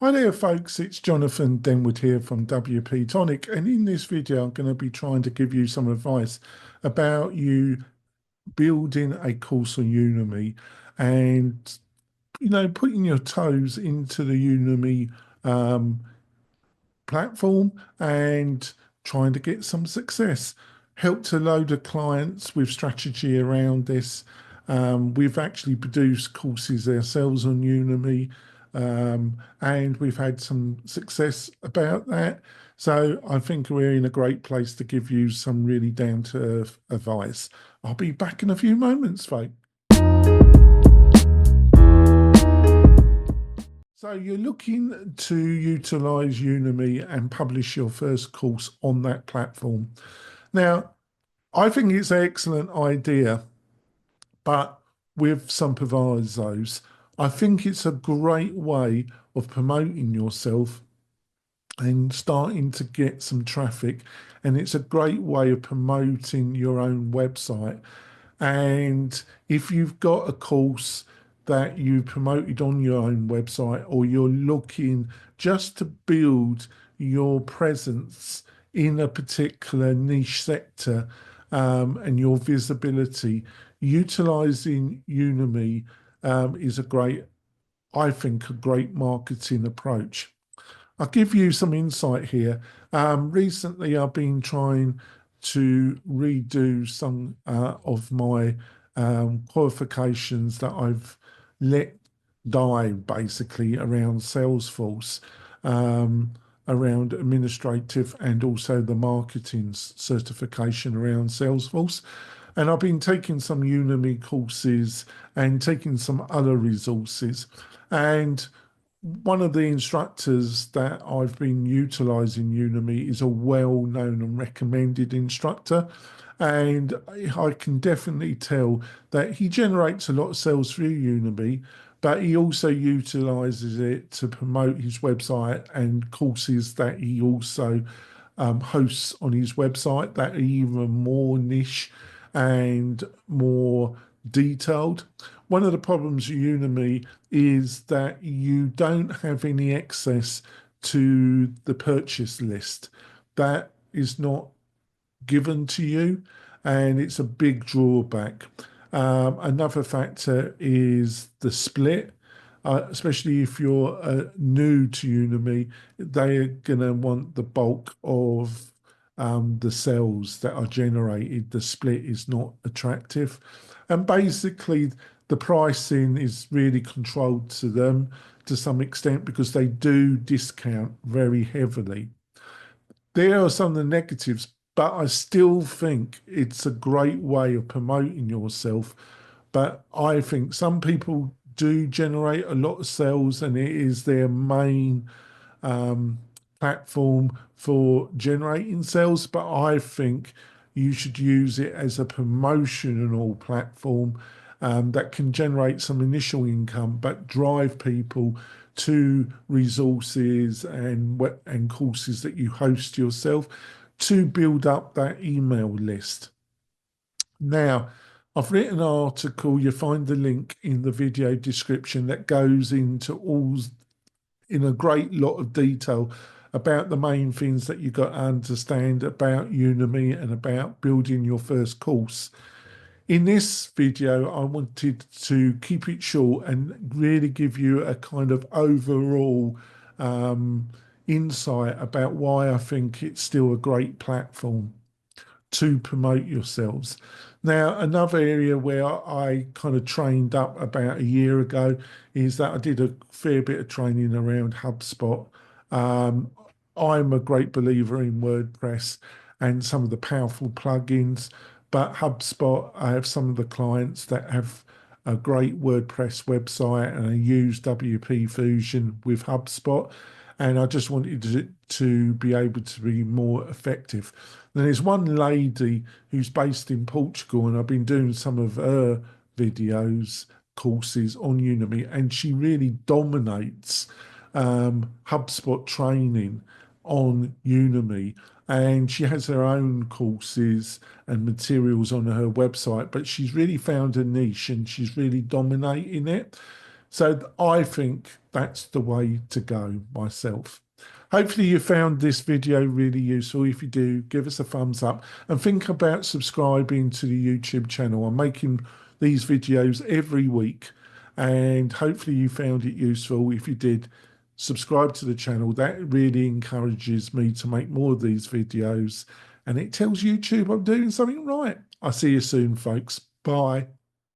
Hi there, folks. It's Jonathan Denwood here from WP-Tonic, and in this video, I'm going to be trying to give you some advice about you building a course on Udemy and putting your toes into the Udemy um, platform and trying to get some success. Helped a load of clients with strategy around this. We've actually produced courses ourselves on Udemy, and we've had some success about that. So I think we're in a great place to give you some really down-to-earth advice. I'll be back in a few moments, folks. So you're looking to utilize Udemy and publish your first course on that platform. Now, I think it's an excellent idea, but with some provisos. I think it's a great way of promoting yourself and starting to get some traffic. And it's a great way of promoting your own website. And if you've got a course that you promoted on your own website, or you're looking just to build your presence in a particular niche sector, and your visibility, utilizing Udemy is I think, a great marketing approach. I'll give you some insight here. Recently, I've been trying to redo some of my qualifications that I've let die, basically, around Salesforce, around administrative, and also the marketing certification around Salesforce. And I've been taking some Udemy courses and taking some other resources. And one of the instructors that I've been utilizing Udemy is a well-known and recommended instructor. And I can definitely tell that he generates a lot of sales through Udemy, but he also utilizes it to promote his website and courses that he also hosts on his website that are even more niche and more detailed. One of the problems with Udemy is that you don't have any access to the purchase list. That is not given to you, and it's a big drawback. Another factor is the split, especially if you're new to Udemy, they're going to want the bulk of the sales that are generated. The split is not attractive. And basically, the pricing is really controlled to them to some extent because they do discount very heavily. There are some of the negatives, but I still think it's a great way of promoting yourself. But I think some people do generate a lot of sales, and it is their main um, platform for generating sales. But I think you should use it as a promotional platform that can generate some initial income, but drive people to resources and courses that you host yourself to build up that email list. Now, I've written an article, you find the link in the video description, that goes into all in a great lot of detail about the main things that you've got to understand about Udemy and about building your first course. In this video, I wanted to keep it short and really give you a kind of overall um, insight about why I think it's still a great platform to promote yourselves. Now, another area where I kind of trained up about a year ago is that I did a fair bit of training around HubSpot. Um, I'm a great believer in WordPress and some of the powerful plugins, but HubSpot, I have some of the clients that have a great WordPress website and I use WP Fusion with HubSpot, and I just wanted to be able to be more effective. And there's one lady who's based in Portugal, and I've been doing some of her videos, courses on Udemy, and she really dominates HubSpot training on Udemy. And she has her own courses and materials on her website, but she's really found a niche and she's really dominating it. So I think that's the way to go myself. Hopefully you found this video really useful. If you do, give us a thumbs up and think about subscribing to the YouTube channel. I'm making these videos every week and hopefully you found it useful. If you did, subscribe to the channel. That really encourages me to make more of these videos and it tells YouTube I'm doing something right. I'll see you soon, folks. Bye.